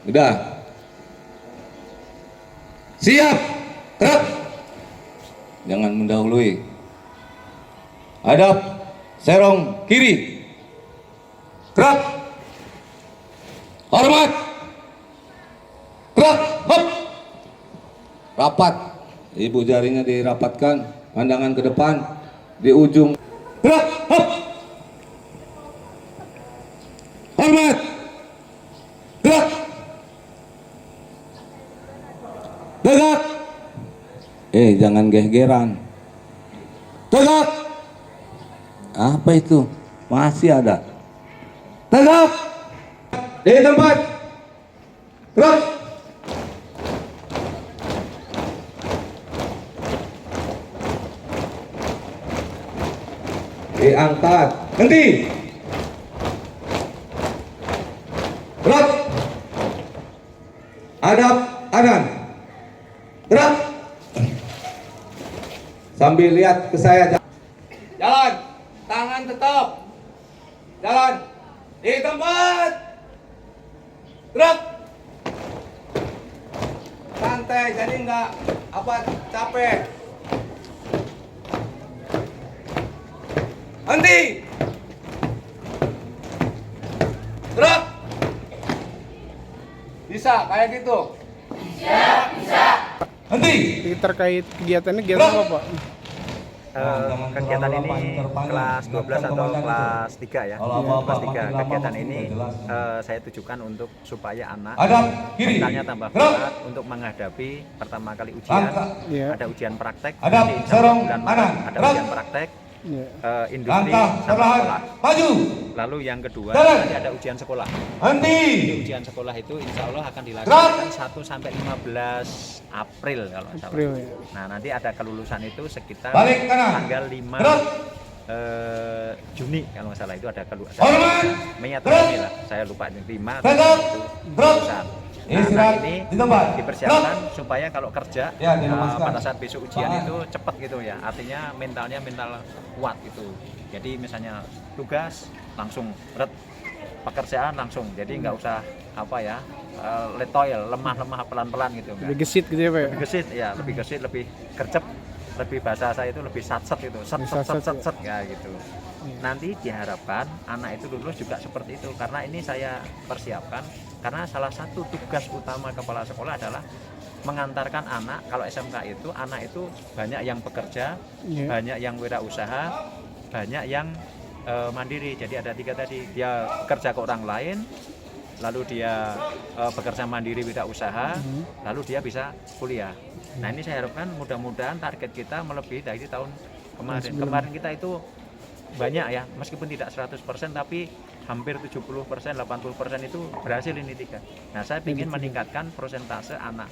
Udah. Siap. Gerak. Jangan mendahului. Hadap. Serong kiri. Gerak. Hormat. Gerak. Hop. Rapat. Ibu jarinya dirapatkan. Pandangan ke depan. Di ujung. Gerak. Hop. Hormat. Gerak. Tegak. Jangan geh-geran. Tegak. Apa itu? Masih ada. Tegak. Di tempat. Gerak. Diangkat. Henti. Gerak. Hadap kanan. Gerak. Sambil lihat ke saya. Jalan. Tangan tetap. Jalan. Di tempat. Gerak. Santai, jadi enggak capek. Henti. Gerak. Bisa kayak gitu? Bisa. Henti. Terkait kegiatannya apa, Pak? Kegiatan ini kelas 12 atau kelas 3 ya. Kelas 3 kegiatan ini saya tujukan untuk supaya anak mentalnya tambah kuat untuk menghadapi pertama kali ujian. Ada ujian praktek, nanti insya Allah bulan Maret ada ujian praktek industri sama sekolah. Lalu yang kedua nanti ada ujian sekolah. Jadi ujian sekolah itu insya Allah akan dilaksanakan 1 sampai 15 April kalau salah. Nah nanti ada kelulusan itu sekitar tanggal 5 Juni kalau nggak salah, itu ada kelulusan. Mei atau Juni lah, saya lupa, 5 atau itu kelulusan. Nah ini dipersiapkan supaya kalau kerja pada saat besok ujian itu cepat gitu ya, artinya mental kuat gitu. Jadi misalnya tugas langsung pekerjaan langsung, jadi nggak usah letoy, lemah pelan-pelan gitu. Lebih gesit gitu ya, Pak? Lebih gesit, lebih gercep, lebih bahasa saya itu lebih satset gitu, set ya gitu. Nanti diharapkan anak itu lulus juga seperti itu, karena ini saya persiapkan karena salah satu tugas utama kepala sekolah adalah mengantarkan anak. Kalau SMK itu anak itu banyak yang bekerja, banyak yang wirausaha, banyak yang mandiri. Jadi ada 3 tadi, dia bekerja ke orang lain, lalu dia bekerja mandiri wirausaha, lalu dia bisa kuliah. Nah ini saya harapkan mudah-mudahan target kita melebihi dari tahun kemarin. Kemarin kita itu banyak ya, meskipun tidak 100% tapi hampir 70%, 80% itu berhasil ini 3. Nah saya ingin meningkatkan persentase anak,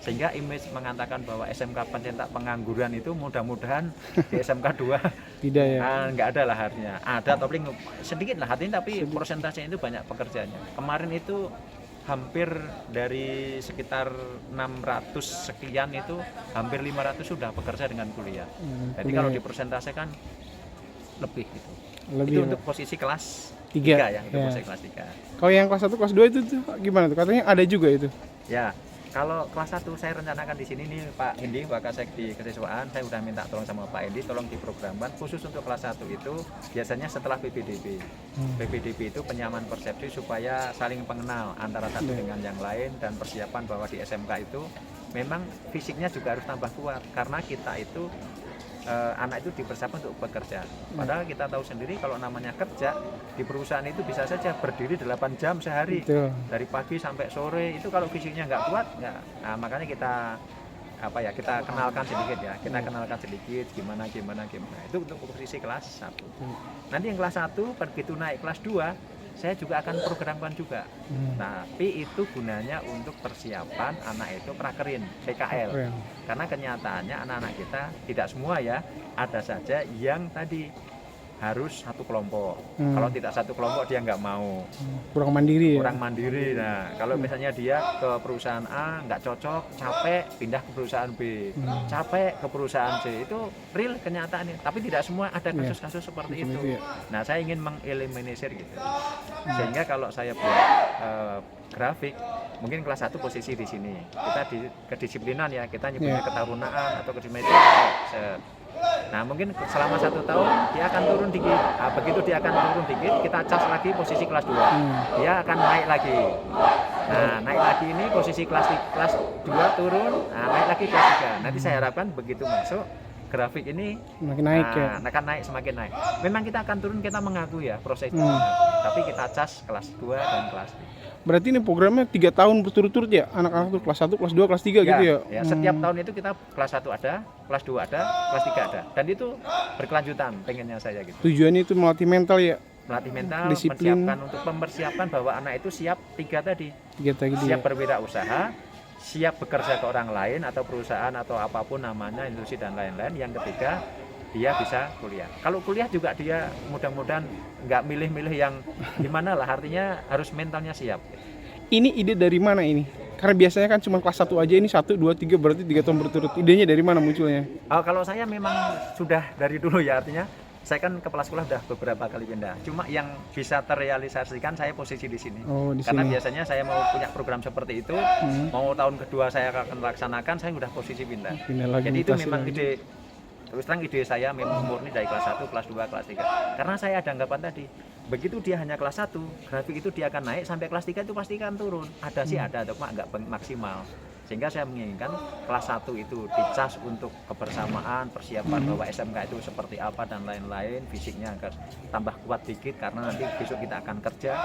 sehingga image mengatakan bahwa SMK pencetak pengangguran itu mudah-mudahan di SMK 2 tidak ya, nggak ada lah artinya. Ada tapi sedikit lah artinya, tapi persentasenya itu banyak pekerjaannya. Kemarin itu hampir dari sekitar 600 sekian itu hampir 500 sudah bekerja dengan kuliah. Jadi kalau dipersentasekan lebih gitu. Itu untuk posisi kelas 3 ya, untuk posisi kelas 3. Kalau yang kelas 1, kelas 2 itu tuh gimana tuh? Katanya ada juga itu. Ya, kalau kelas 1 saya rencanakan di sini nih Pak Hendi, Pak Sekdi Kesiswaan, saya udah minta tolong sama Pak Hendi, tolong diprogramkan khusus untuk kelas 1 itu biasanya setelah PPDB. PPDB itu penyamaan persepsi supaya saling pengenal antara satu dengan yang lain, dan persiapan bahwa di SMK itu memang fisiknya juga harus tambah kuat, karena kita itu anak itu dipersiapkan untuk bekerja. Padahal kita tahu sendiri kalau namanya kerja di perusahaan itu bisa saja berdiri 8 jam sehari. Betul. Dari pagi sampai sore, itu kalau fisiknya nggak kuat, nah, makanya kita kita kenalkan sedikit ya, kenalkan sedikit gimana itu untuk posisi kelas 1. Nanti yang kelas 1 begitu naik kelas 2 saya juga akan programkan juga. Tapi itu gunanya untuk persiapan anak itu prakerin PKL. Karena kenyataannya anak-anak kita tidak semua ya, ada saja yang tadi harus satu kelompok. Kalau tidak satu kelompok dia nggak mau. Kurang mandiri ya. Kurang mandiri. Nah, kalau misalnya dia ke perusahaan A nggak cocok, capek, pindah ke perusahaan B, capek ke perusahaan C, itu real kenyataannya. Tapi tidak semua ada kasus-kasus seperti itu. Ya. Nah, saya ingin mengeliminir gitu. Sehingga kalau saya buat grafik, mungkin kelas 1 posisi di sini. Kita di kedisiplinan ya, kita nyebutnya ketarunaan atau kedisiplinan. Nah, mungkin selama 1 tahun dia akan turun dikit. Nah, begitu dia akan turun dikit, kita cas lagi posisi kelas 2. Dia akan naik lagi. Nah, naik lagi ini posisi kelas 2 turun, nah, naik lagi kelas 3. Nanti saya harapkan begitu masuk grafik ini makin naik ya. Akan naik, semakin naik. Memang kita akan turun, kita mengaku ya prosesnya. Tapi kita cas kelas 2 dan kelas 3. Berarti ini programnya 3 tahun berturut-turut ya? Anak-anak tuh kelas 1, kelas 2, kelas 3 gitu ya? Ya, setiap tahun itu kita kelas 1 ada, kelas 2 ada, kelas 3 ada. Dan itu berkelanjutan pengennya saya gitu. Tujuannya itu melatih mental ya? Melatih mental, disiplin, mempersiapkan bahwa anak itu siap 3 tadi. 3 tadi siap ya? berwirausaha, siap bekerja ke orang lain atau perusahaan atau apapun namanya, industri dan lain-lain. Yang ketiga, dia bisa kuliah. Kalau kuliah juga dia mudah-mudahan nggak milih-milih yang gimana lah, artinya harus mentalnya siap. Ini ide dari mana ini? Karena biasanya kan cuma kelas 1 aja, ini 1, 2, 3 berarti 3 tahun berturut. Idenya dari mana munculnya? Kalau saya memang sudah dari dulu ya, artinya saya kan kepala sekolah udah beberapa kali pindah. Cuma yang bisa terrealisasikan saya posisi di sini. Oh, di Karena sini. biasanya saya mau punya program seperti itu, mau tahun kedua saya akan laksanakan, saya udah posisi pindah. Pindah lagi, Jadi itu mutasi memang lagi. ide, terus terang ide saya memang murni dari kelas 1, kelas 2, kelas 3. Karena saya ada anggapan tadi, begitu dia hanya kelas 1, grafik itu dia akan naik, sampai kelas 3 itu pasti akan turun. Ada sih ada, cuma nggak maksimal. Sehingga saya menginginkan kelas 1 itu dicas untuk kebersamaan, persiapan bahwa SMK itu seperti apa dan lain-lain, fisiknya agar tambah kuat dikit karena nanti besok kita akan kerja.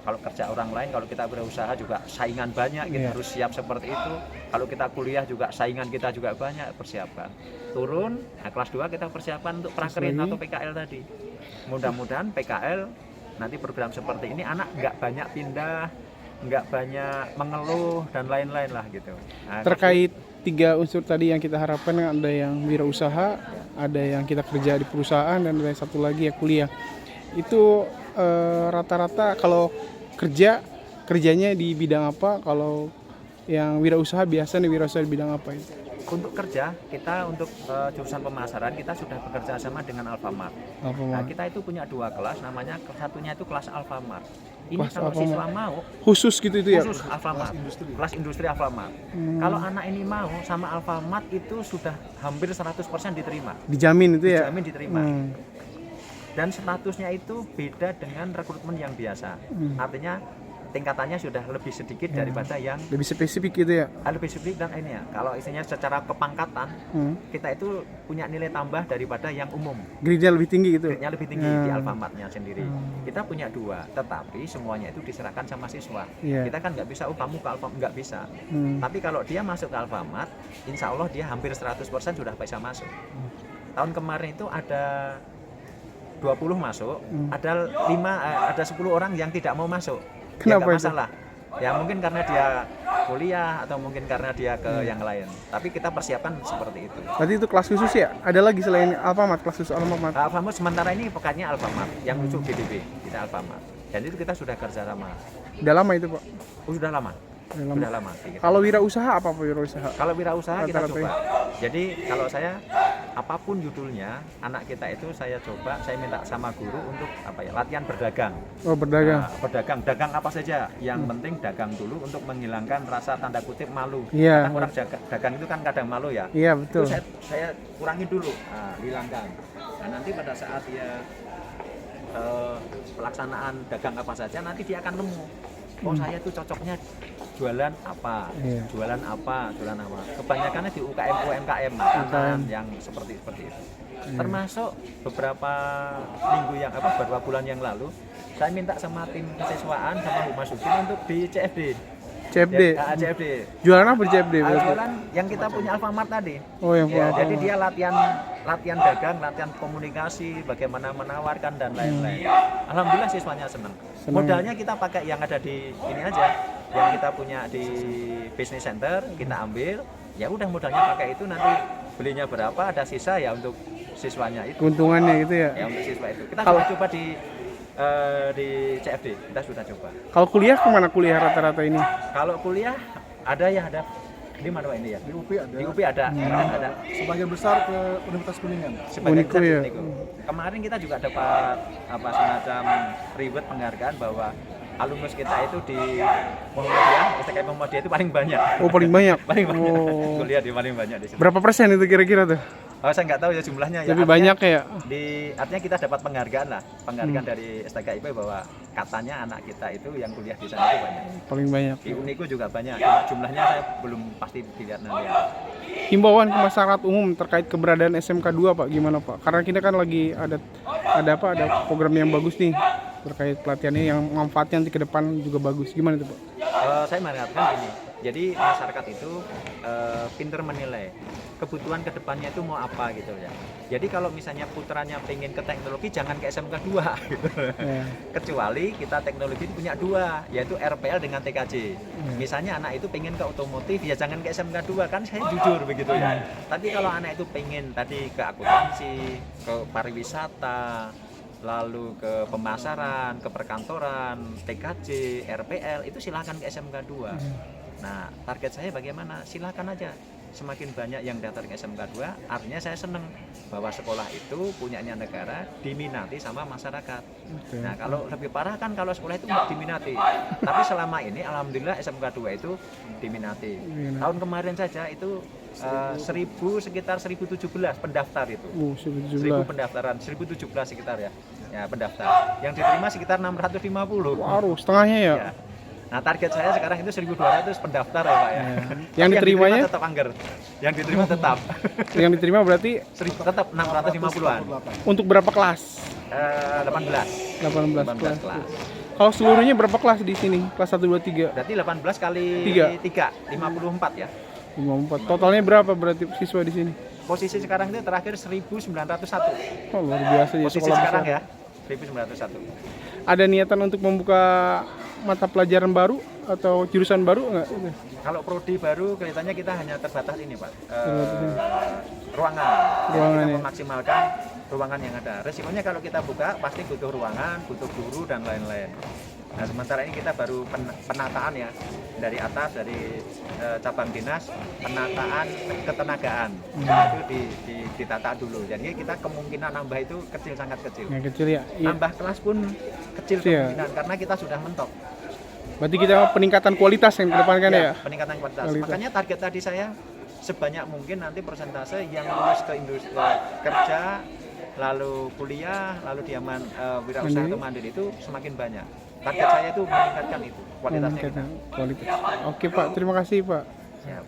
Kalau kerja orang lain, kalau kita berusaha juga saingan banyak, kita harus siap seperti itu. Kalau kita kuliah juga saingan kita juga banyak, persiapkan. Turun, nah kelas 2 kita persiapan untuk prakerin atau PKL tadi. Mudah-mudahan PKL nanti program seperti ini anak nggak banyak pindah, nggak banyak mengeluh dan lain-lain lah gitu. Nah, Terkait 3 unsur tadi yang kita harapkan, ada yang wirausaha, ada yang kita kerja di perusahaan, dan ada yang satu lagi ya kuliah. Itu rata-rata kalau kerjanya di bidang apa? Kalau yang wirausaha biasa nih wirausaha di bidang apa itu? Untuk kerja kita untuk jurusan pemasaran kita sudah bekerja sama dengan Alfamart. Nah, kita itu punya 2 kelas, namanya satunya itu kelas Alfamart. Ini Kelas kalau Alfamart. siswa mau Khusus gitu itu ya? khusus Alfamart, kelas industri Alfamart. Kalau anak ini mau sama Alfamart itu sudah hampir 100% diterima. Dijamin itu ya? Dijamin diterima. Dan statusnya itu beda dengan rekrutmen yang biasa. Artinya tingkatannya sudah lebih sedikit daripada yang Lebih spesifik gitu ya? lebih spesifik. Dan ini ya, kalau istilahnya secara kepangkatan kita itu punya nilai tambah daripada yang umum. Grade-nya lebih tinggi gitu? Grade-nya lebih tinggi di Alfamartnya sendiri. Kita punya 2, tetapi semuanya itu diserahkan sama siswa. Kita kan nggak bisa, kamu ke Alfamart, nggak bisa. Tapi kalau dia masuk ke Alfamart, insya Allah dia hampir 100% sudah bisa masuk. Tahun kemarin itu ada 20 masuk, ada 10 orang yang tidak mau masuk. Kenapa ya, nggak itu? masalah. Ya mungkin karena dia kuliah atau mungkin karena dia ke yang lain. Tapi kita persiapkan seperti itu. Berarti itu kelas khusus ya? Ada lagi selain Alfamart, kelas khusus Alfamart? Alfamart sementara ini pokoknya Alfamart, yang untuk GDP kita Alfamart. Dan itu kita sudah kerja sama. Udah lama itu Pak? Sudah lama. Sudah lama. Kalau wirausaha apa Pak wirausaha? Kalau wirausaha kita Rata-rata coba. Jadi kalau saya apapun judulnya, anak kita itu saya coba, saya minta sama guru untuk latihan berdagang. Oh, berdagang. Nah, berdagang, dagang apa saja. Yang penting dagang dulu untuk menghilangkan rasa tanda kutip malu. Iya. Karena orang dagang itu kan kadang malu ya. Iya, betul. Itu saya kurangi dulu, hilangkan. Nah, nanti pada saat dia pelaksanaan dagang apa saja, nanti dia akan nemu. Oh, saya tuh cocoknya jualan apa, jualan apa. Kebanyakannya di UMKM makanan yang seperti itu. Termasuk beberapa beberapa bulan yang lalu, saya minta sama tim kesiswaan sama Humas Husin untuk di CFD. CFD? CFD. Jualan apa di CFD? Jualan yang kita punya Alfamart tadi. Oh, yang punya Jadi Alfamart. dia latihan dagang, latihan komunikasi, bagaimana menawarkan dan lain-lain. Alhamdulillah siswanya senang. Modalnya kita pakai yang ada di ini aja, yang kita punya di business center, kita ambil. Ya udah modalnya pakai itu, nanti belinya berapa, ada sisa ya untuk siswanya itu. Keuntungannya gitu ya. Ya untuk siswa itu. Kita Kalau- sudah coba di CFD, kita sudah coba. Kalau kuliah kemana kuliah rata-rata ini? Kalau kuliah ada di mana Pak ini ya? Di UP ada. Di UP ada. Sebagian besar ke Universitas Kuningan. Sebagai Unico ya. Kemarin kita juga dapat semacam reward penghargaan bahwa alumnus kita itu di Muhammadiyah, STKI Muhammadiyah itu paling banyak. Oh, paling banyak. Paling banyak. Oh. Kuliah di paling banyak di situ. Berapa persen itu kira-kira tuh? Oh, saya nggak tahu ya jumlahnya ya. Lebih Artinya banyak ya. artinya kita dapat penghargaan dari STKIP bahwa katanya anak kita itu yang kuliah di sana itu banyak. Paling banyak. Di Unico juga banyak. Cuma jumlahnya saya belum pasti dilihat nanti. Himbauan ke masyarakat umum terkait keberadaan SMK 2 Pak, gimana Pak? Karena kita kan lagi ada program yang bagus nih terkait pelatihan ini yang manfaatnya nanti ke depan juga bagus. Gimana itu Pak? Saya mengatakan gini, jadi masyarakat itu pinter menilai kebutuhan kedepannya itu mau apa gitu ya. Jadi kalau misalnya putranya pengen ke teknologi jangan ke SMK 2 gitu. Ya. Kecuali kita teknologi itu punya dua, yaitu RPL dengan TKJ. Misalnya anak itu pengen ke otomotif ya jangan ke SMK 2, kan saya jujur begitu ya. Tapi kalau anak itu pengen tadi ke akuntansi, ke pariwisata, lalu ke pemasaran, ke perkantoran, TKJ, RPL, itu silahkan ke SMK 2. Nah, target saya bagaimana? Silahkan aja. Semakin banyak yang datang ke SMK 2, artinya saya senang bahwa sekolah itu punyanya negara, diminati sama masyarakat. Nah, kalau lebih parah kan kalau sekolah itu nggak diminati. Tapi selama ini, alhamdulillah SMK 2 itu diminati. Tahun kemarin saja itu sekitar 1017 pendaftar itu. 1000 17. pendaftaran, 1017 sekitar ya pendaftar. Yang diterima sekitar 650. Waduh, setengahnya ya. Ya. Nah, target saya sekarang itu 1200 pendaftar ya Pak ya. Yang diterimanya? diterima tetap anggar. Yang diterima tetap. Yang diterima berarti Tetap 650-an. untuk berapa kelas? 18. 18 kelas. kelas. Kalau seluruhnya berapa kelas di sini? Kelas 1 2 3. Berarti 18 kali Tiga. 3, 54 ya. 54. Totalnya berapa berarti siswa di sini? Posisi sekarang itu terakhir 1901. Oh, luar biasa ya Posisi sekolah sekarang besar. ya 1901. Ada niatan untuk membuka mata pelajaran baru atau jurusan baru enggak? Kalau prodi baru kelihatannya kita hanya terbatas ini Pak. Ruangan. Jadi Ruangan, kita ya. memaksimalkan ruangan yang ada. Resikonya kalau kita buka pasti butuh ruangan, butuh guru dan lain-lain. Nah, sementara ini kita baru penataan ya dari atas, dari cabang dinas, penataan ketenagaan. Itu ditata dulu. Jadi kita kemungkinan nambah itu kecil, sangat kecil. Yang kecil ya. Iya. Nambah kelas pun kecil Iya. kemungkinan karena kita sudah mentok. Berarti kita peningkatan kualitas yang kedepankan ya. Peningkatan kualitas. Kualitas. Makanya target tadi saya sebanyak mungkin nanti persentase yang lulus ke industri kerja, lalu kuliah, lalu dia wirausaha atau mandiri itu semakin banyak. Target saya itu meningkatkan itu kualitasnya. Kualitas. Oke Pak, terima kasih Pak. Siap.